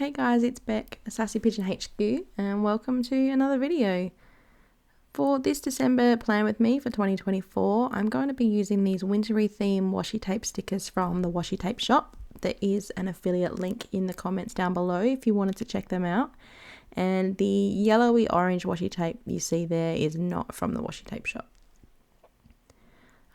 Hey guys, it's Beck, Sassy Pigeon HQ, and welcome to another video. For this December plan with me for 2024, I'm going to be using these wintry theme washi tape stickers from the Washi Tape shop. There is an affiliate link in the comments down below if you wanted to check them out. And the yellowy orange washi tape you see there is not from the Washi Tape shop.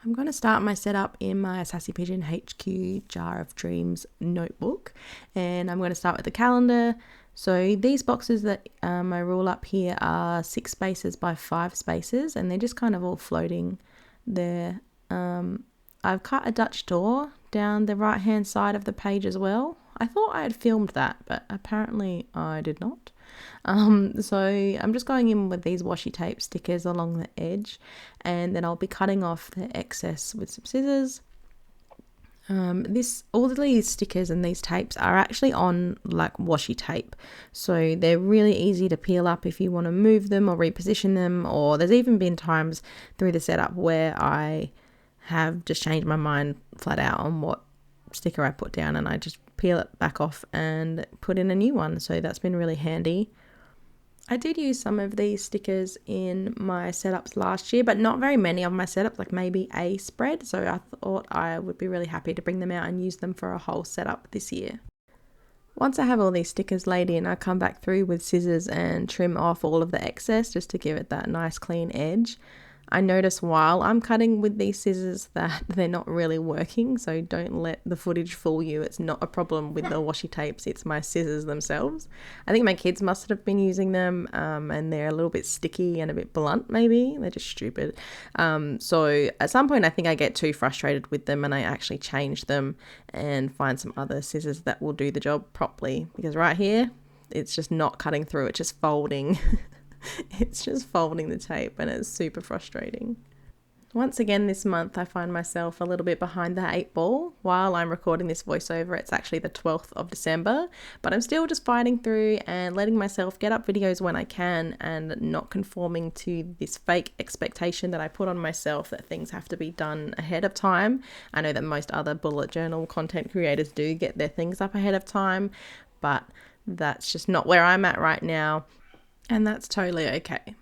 I'm going to start my setup in my Sassy Pigeon HQ Jar of Dreams notebook, and I'm going to start with the calendar. So these boxes that I rule up here are 6 spaces by 5 spaces, and they're just kind of all floating there. I've cut a Dutch door down the right hand side of the page as well. I thought I had filmed that, but apparently I did not. So I'm just going in with these washi tape stickers along the edge, and then I'll be cutting off the excess with some scissors. All of these stickers and these tapes are actually on like washi tape, so they're really easy to peel up if you want to move them or reposition them, or there's even been times through the setup where I have just changed my mind flat out on what sticker I put down, and I just peel it back off and put in a new one, so that's been really handy. I did use some of these stickers in my setups last year, but not very many of my setups, like maybe a spread, so I thought I would be really happy to bring them out and use them for a whole setup this year. Once I have all these stickers laid in, I come back through with scissors and trim off all of the excess just to give it that nice clean edge. I notice while I'm cutting with these scissors that they're not really working, so don't let the footage fool you. It's not a problem with the washi tapes, it's my scissors themselves. I think my kids must have been using them, and they're a little bit sticky and a bit blunt maybe. They're just stupid. So at some point I think I get too frustrated with them and I actually change them and find some other scissors that will do the job properly, because right here it's just not cutting through, it's just folding. It's just folding the tape and it's super frustrating. Once again this month I find myself a little bit behind the 8 ball. While I'm recording this voiceover, it's actually the 12th of December, but I'm still just fighting through and letting myself get up videos when I can and not conforming to this fake expectation that I put on myself that things have to be done ahead of time. I know that most other bullet journal content creators do get their things up ahead of time, but that's just not where I'm at right now. And that's totally okay.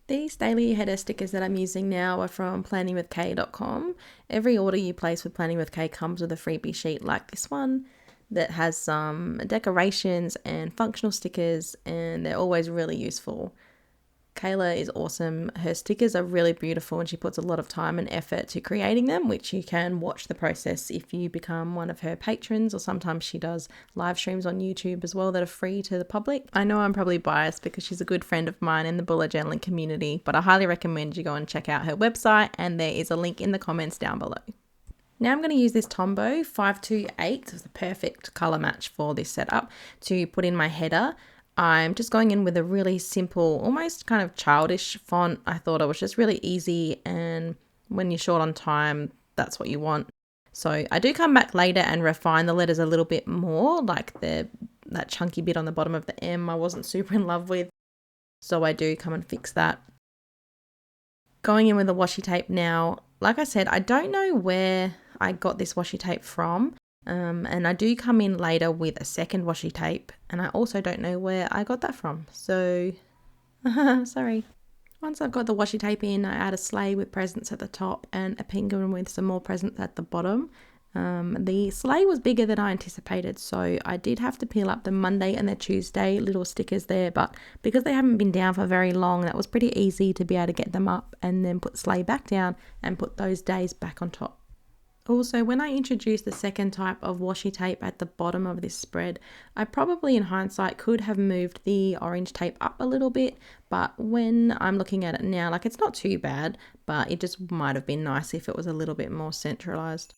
These daily header stickers that I'm using now are from planningwithk.com. Every order you place with Planning with K comes with a freebie sheet like this one that has some decorations and functional stickers, and they're always really useful. Kayla is awesome. Her stickers are really beautiful and she puts a lot of time and effort to creating them, which you can watch the process if you become one of her patrons, or sometimes she does live streams on YouTube as well that are free to the public. I know I'm probably biased because she's a good friend of mine in the bullet journaling community, but I highly recommend you go and check out her website, and there is a link in the comments down below. Now I'm going to use this Tombow 528, it's the perfect colour match for this setup, to put in my header. I'm just going in with a really simple, almost kind of childish font. I thought it was just really easy, and when you're short on time, that's what you want. So I do come back later and refine the letters a little bit more, like that chunky bit on the bottom of the M I wasn't super in love with. So I do come and fix that. Going in with the washi tape now. Like I said, I don't know where I got this washi tape from. And I do come in later with a second washi tape, and I also don't know where I got that from, so sorry. Once I've got the washi tape in, I add a sleigh with presents at the top and a penguin with some more presents at the bottom. The sleigh was bigger than I anticipated, so I did have to peel up the Monday and the Tuesday little stickers there, but because they haven't been down for very long, that was pretty easy to be able to get them up and then put sleigh back down and put those days back on top. Also, when I introduced the second type of washi tape at the bottom of this spread, I probably in hindsight could have moved the orange tape up a little bit, but when I'm looking at it now, like, it's not too bad, but it just might have been nice if it was a little bit more centralized.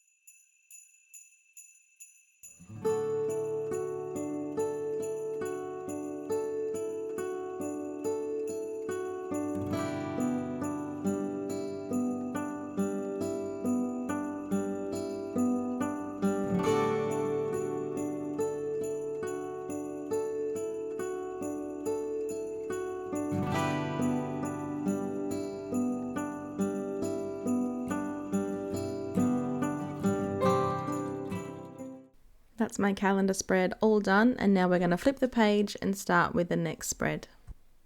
That's my calendar spread all done, and now we're going to flip the page and start with the next spread.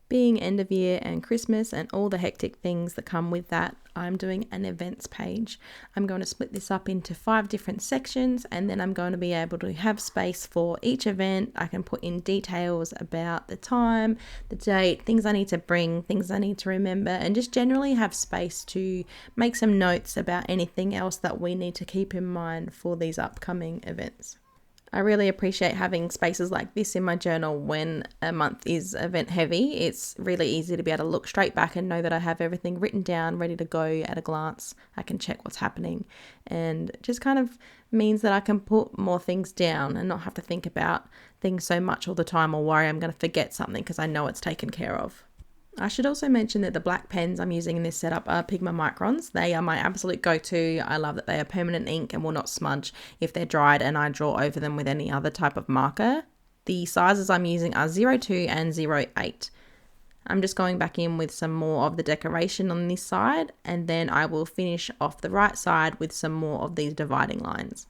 Being end of year and Christmas and all the hectic things that come with that, I'm doing an events page. I'm going to split this up into 5 different sections, and then I'm going to be able to have space for each event. I can put in details about the time, the date, things I need to bring, things I need to remember, and just generally have space to make some notes about anything else that we need to keep in mind for these upcoming events. I really appreciate having spaces like this in my journal when a month is event heavy. It's really easy to be able to look straight back and know that I have everything written down, ready to go at a glance. I can check what's happening, and just kind of means that I can put more things down and not have to think about things so much all the time or worry I'm going to forget something because I know it's taken care of. I should also mention that the black pens I'm using in this setup are Pigma Microns. They are my absolute go-to. I love that they are permanent ink and will not smudge if they're dried and I draw over them with any other type of marker. The sizes I'm using are 02 and 08. I'm just going back in with some more of the decoration on this side, and then I will finish off the right side with some more of these dividing lines.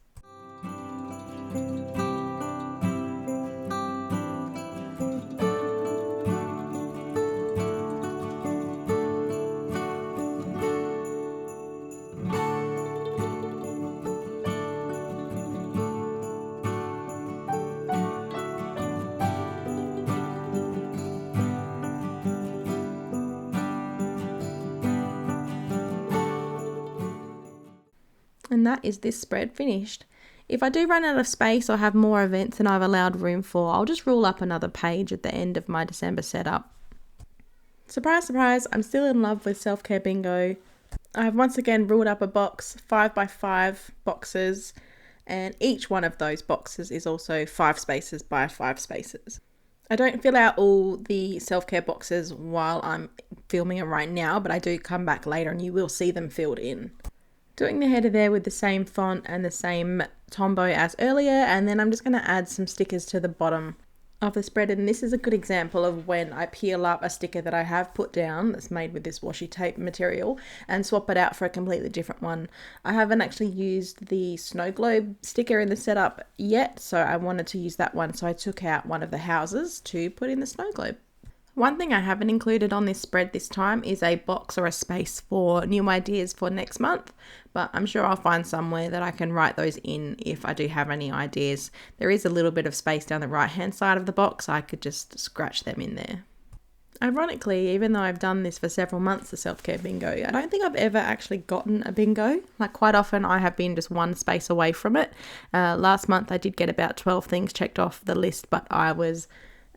And that is this spread finished. If I do run out of space or have more events than I've allowed room for, I'll just rule up another page at the end of my December setup. Surprise, surprise, I'm still in love with Self-Care Bingo. I've once again ruled up a box, 5x5 boxes, and each one of those boxes is also 5 spaces by 5 spaces. I don't fill out all the self-care boxes while I'm filming it right now, but I do come back later and you will see them filled in. Doing the header there with the same font and the same Tombow as earlier, and then I'm just going to add some stickers to the bottom of the spread, and this is a good example of when I peel up a sticker that I have put down that's made with this washi tape material and swap it out for a completely different one. I haven't actually used the snow globe sticker in the setup yet, so I wanted to use that one, so I took out one of the houses to put in the snow globe. One thing I haven't included on this spread this time is a box or a space for new ideas for next month, but I'm sure I'll find somewhere that I can write those in if I do have any ideas. There is a little bit of space down the right hand side of the box, I could just scratch them in there. Ironically, even though I've done this for several months, the self-care bingo, I don't think I've ever actually gotten a bingo. Like, quite often I have been just one space away from it. Last month I did get about 12 things checked off the list, but I was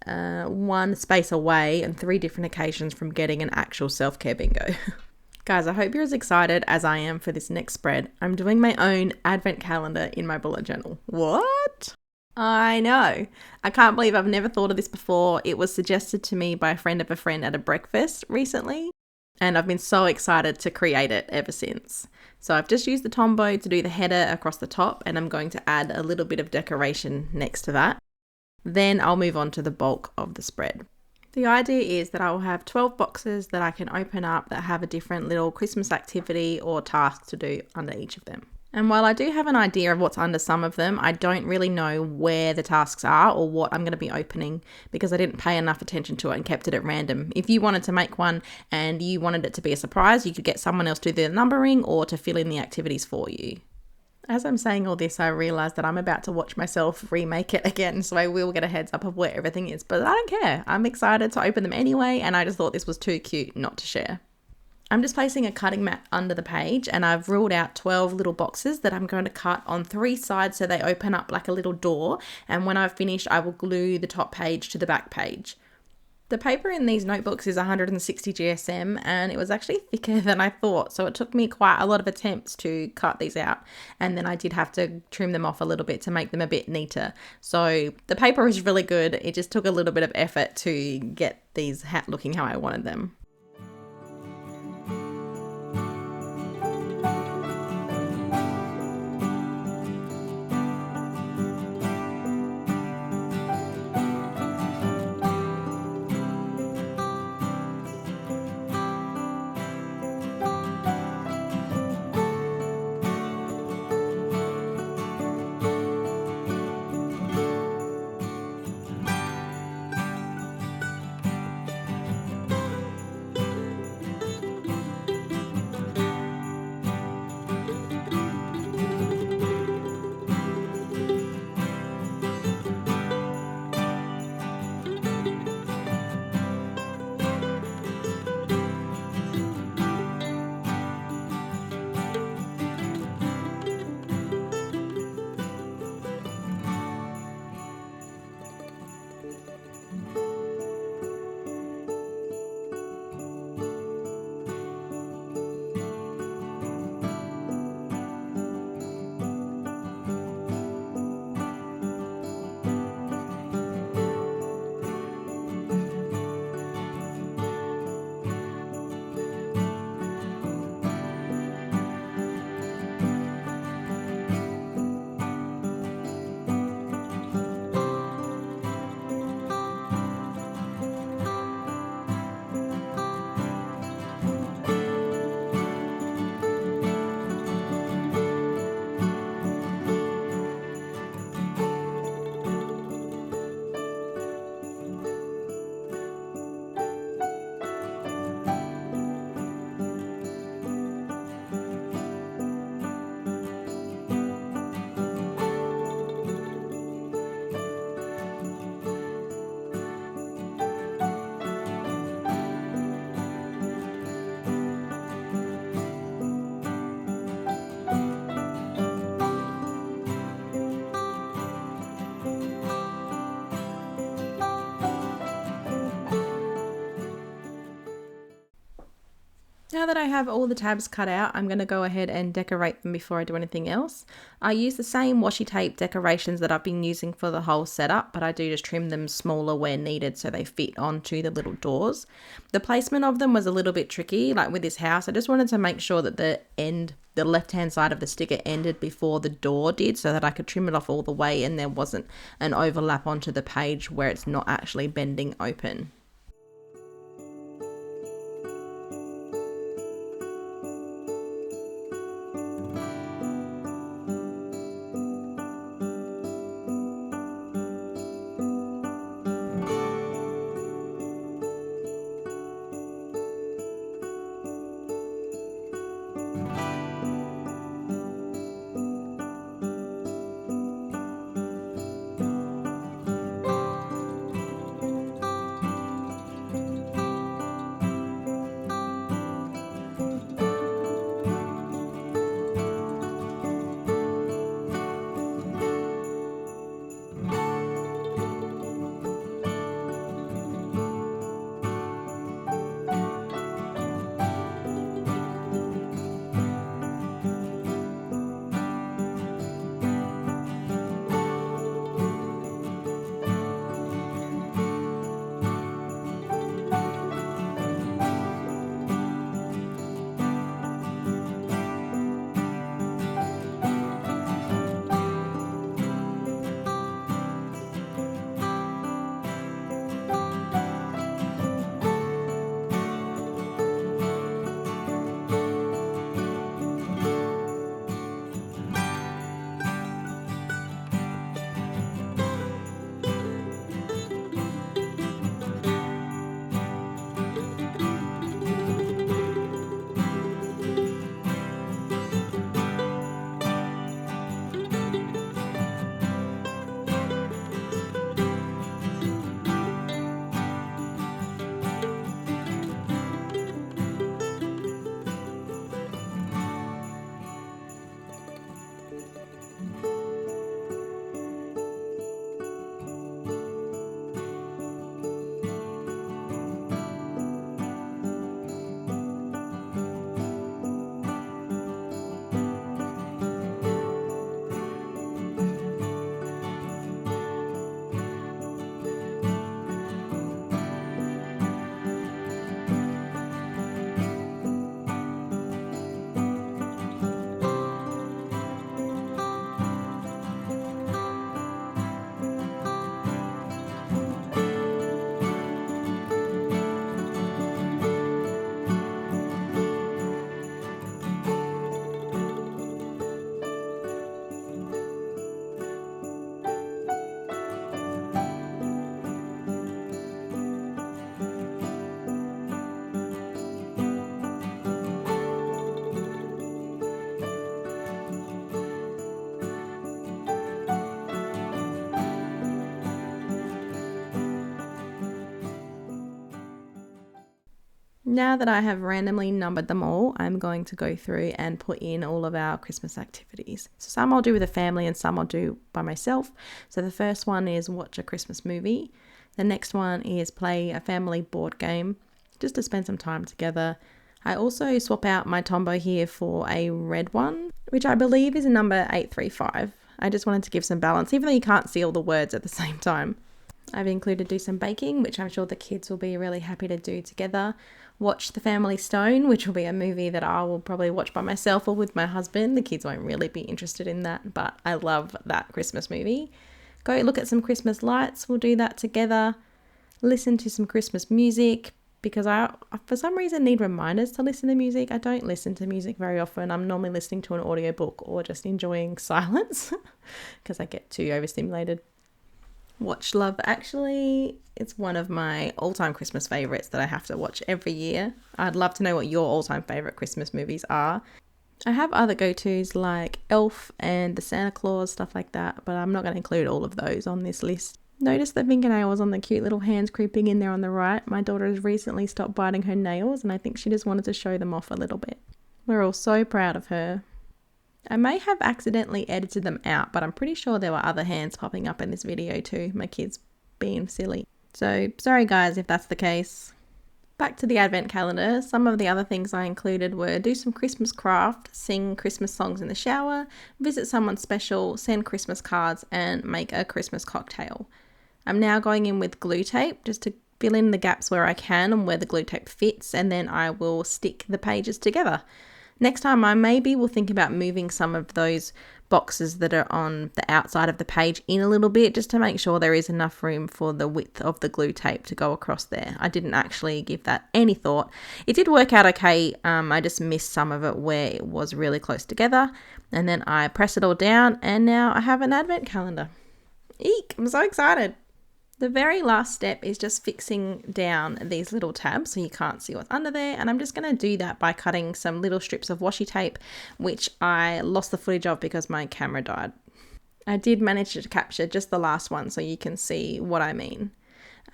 one space away and 3 different occasions from getting an actual self-care bingo. Guys, I hope you're as excited as I am for this next spread. I'm doing my own advent calendar in my bullet journal. What? I know. I can't believe I've never thought of this before. It was suggested to me by a friend of a friend at a breakfast recently, and I've been so excited to create it ever since. So I've just used the Tombow to do the header across the top, and I'm going to add a little bit of decoration next to that. Then I'll move on to the bulk of the spread. The idea is that I will have 12 boxes that I can open up that have a different little Christmas activity or task to do under each of them. And while I do have an idea of what's under some of them, I don't really know where the tasks are or what I'm going to be opening because I didn't pay enough attention to it and kept it at random. If you wanted to make one and you wanted it to be a surprise, you could get someone else to do the numbering or to fill in the activities for you. As I'm saying all this, I realise that I'm about to watch myself remake it again, so I will get a heads up of where everything is, but I don't care. I'm excited to open them anyway, and I just thought this was too cute not to share. I'm just placing a cutting mat under the page, and I've ruled out 12 little boxes that I'm going to cut on 3 sides so they open up like a little door, and when I've finished, I will glue the top page to the back page. The paper in these notebooks is 160 GSM and it was actually thicker than I thought, so it took me quite a lot of attempts to cut these out, and then I did have to trim them off a little bit to make them a bit neater. So the paper is really good, it just took a little bit of effort to get these looking how I wanted them. Now that I have all the tabs cut out, I'm going to go ahead and decorate them before I do anything else. I use the same washi tape decorations that I've been using for the whole setup, but I do just trim them smaller where needed so they fit onto the little doors. The placement of them was a little bit tricky, like with this house. I just wanted to make sure that the left-hand side of the sticker ended before the door did so that I could trim it off all the way and there wasn't an overlap onto the page where it's not actually bending open. Now that I have randomly numbered them all, I'm going to go through and put in all of our Christmas activities. So some I'll do with a family and some I'll do by myself. So the first one is watch a Christmas movie. The next one is play a family board game, just to spend some time together. I also swap out my Tombow here for a red one, which I believe is a number 835. I just wanted to give some balance, even though you can't see all the words at the same time. I've included do some baking, which I'm sure the kids will be really happy to do together. Watch The Family Stone, which will be a movie that I will probably watch by myself or with my husband. The kids won't really be interested in that, but I love that Christmas movie. Go look at some Christmas lights. We'll do that together. Listen to some Christmas music, because I, for some reason, need reminders to listen to music. I don't listen to music very often. I'm normally listening to an audiobook or just enjoying silence because I get too overstimulated. Watch Love Actually. It's one of my all-time Christmas favourites that I have to watch every year. I'd love to know what your all-time favourite Christmas movies are. I have other go-tos like Elf and the Santa Claus, stuff like that, but I'm not going to include all of those on this list. Notice the fingernails on the cute little hands creeping in there on the right. My daughter has recently stopped biting her nails and I think she just wanted to show them off a little bit. We're all so proud of her. I may have accidentally edited them out, but I'm pretty sure there were other hands popping up in this video too, my kids being silly. So sorry guys if that's the case. Back to the advent calendar, some of the other things I included were do some Christmas craft, sing Christmas songs in the shower, visit someone special, send Christmas cards, and make a Christmas cocktail. I'm now going in with glue tape just to fill in the gaps where I can and where the glue tape fits, and then I will stick the pages together. Next time I maybe will think about moving some of those boxes that are on the outside of the page in a little bit, just to make sure there is enough room for the width of the glue tape to go across there. I didn't actually give that any thought. It did work out okay. I just missed some of it where it was really close together, and then I press it all down, and now I have an advent calendar. Eek, I'm so excited. The very last step is just fixing down these little tabs so you can't see what's under there, and I'm just going to do that by cutting some little strips of washi tape, which I lost the footage of because my camera died. I did manage to capture just the last one so you can see what I mean.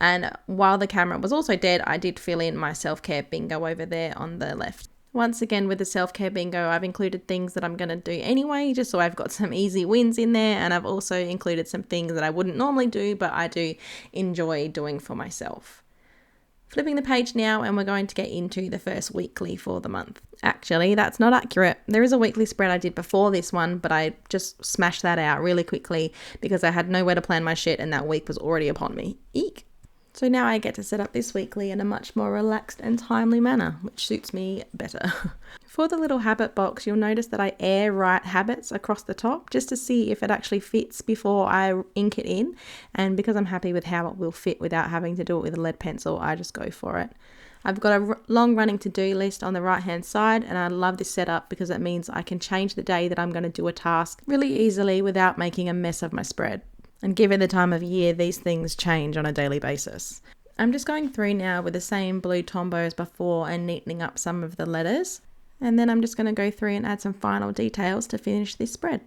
And while the camera was also dead, I did fill in my self-care bingo over there on the left. Once again, with the self-care bingo, I've included things that I'm going to do anyway, just so I've got some easy wins in there. And I've also included some things that I wouldn't normally do, but I do enjoy doing for myself. Flipping the page now, and we're going to get into the first weekly for the month. Actually, that's not accurate. There is a weekly spread I did before this one, but I just smashed that out really quickly because I had nowhere to plan my shit and that week was already upon me. Eek! So now I get to set up this weekly in a much more relaxed and timely manner, which suits me better. For the little habit box, you'll notice that I air write habits across the top just to see if it actually fits before I ink it in. And because I'm happy with how it will fit without having to do it with a lead pencil, I just go for it. I've got a long running to-do list on the right hand side, and I love this setup because it means I can change the day that I'm going to do a task really easily without making a mess of my spread. And given the time of year, these things change on a daily basis. I'm just going through now with the same blue Tombow as before and neatening up some of the letters. And then I'm just going to go through and add some final details to finish this spread.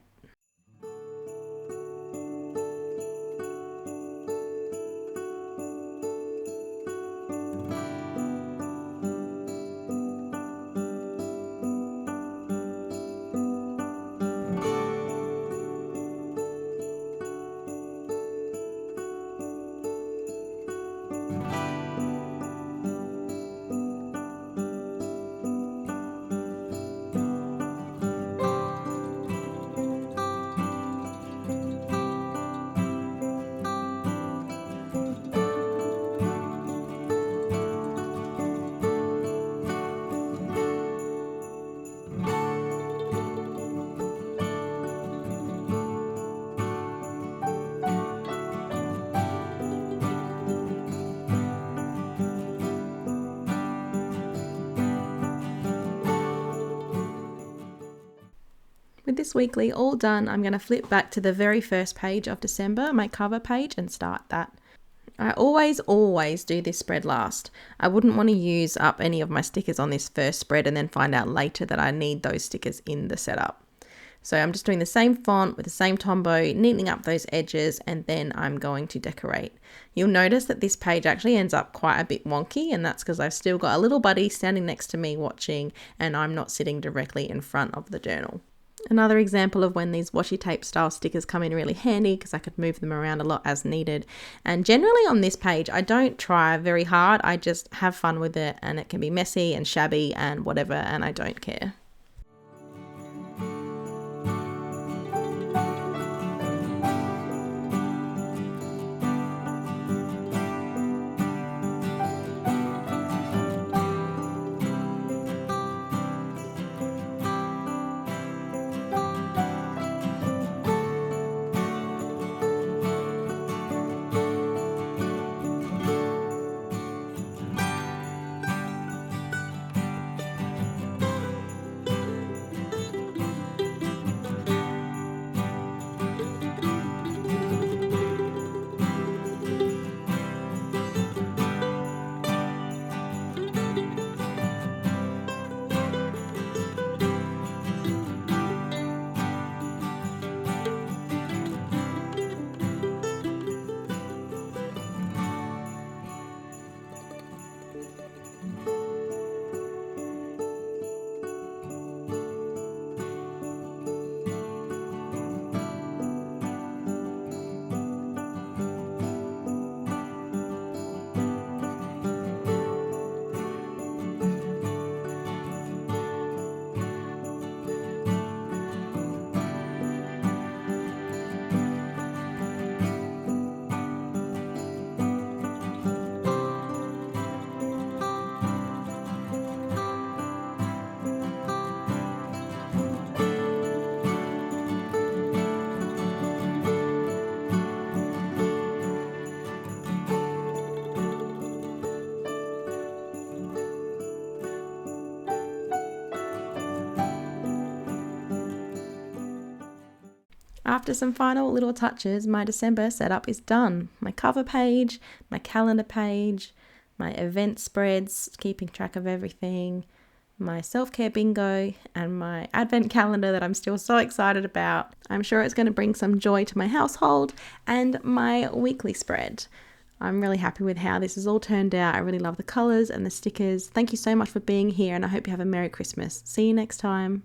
With this weekly all done, I'm going to flip back to the very first page of December, my cover page, and start that. I always do this spread last. I wouldn't want to use up any of my stickers on this first spread and then find out later that I need those stickers in the setup. So I'm just doing the same font with the same Tombow, neatening up those edges, and then I'm going to decorate. You'll notice that this page actually ends up quite a bit wonky, and that's because I've still got a little buddy standing next to me watching, and I'm not sitting directly in front of the journal. Another example of when these washi tape style stickers come in really handy because I could move them around a lot as needed. And generally on this page, I don't try very hard. I just have fun with it, and it can be messy and shabby and whatever, and I don't care. after some final little touches, my December setup is done. My cover page, my calendar page, my event spreads, keeping track of everything, my self-care bingo, and my advent calendar that I'm still so excited about. I'm sure it's going to bring some joy to my household, and my weekly spread. I'm really happy with how this has all turned out. I really love the colours and the stickers. Thank you so much for being here, and I hope you have a Merry Christmas. See you next time.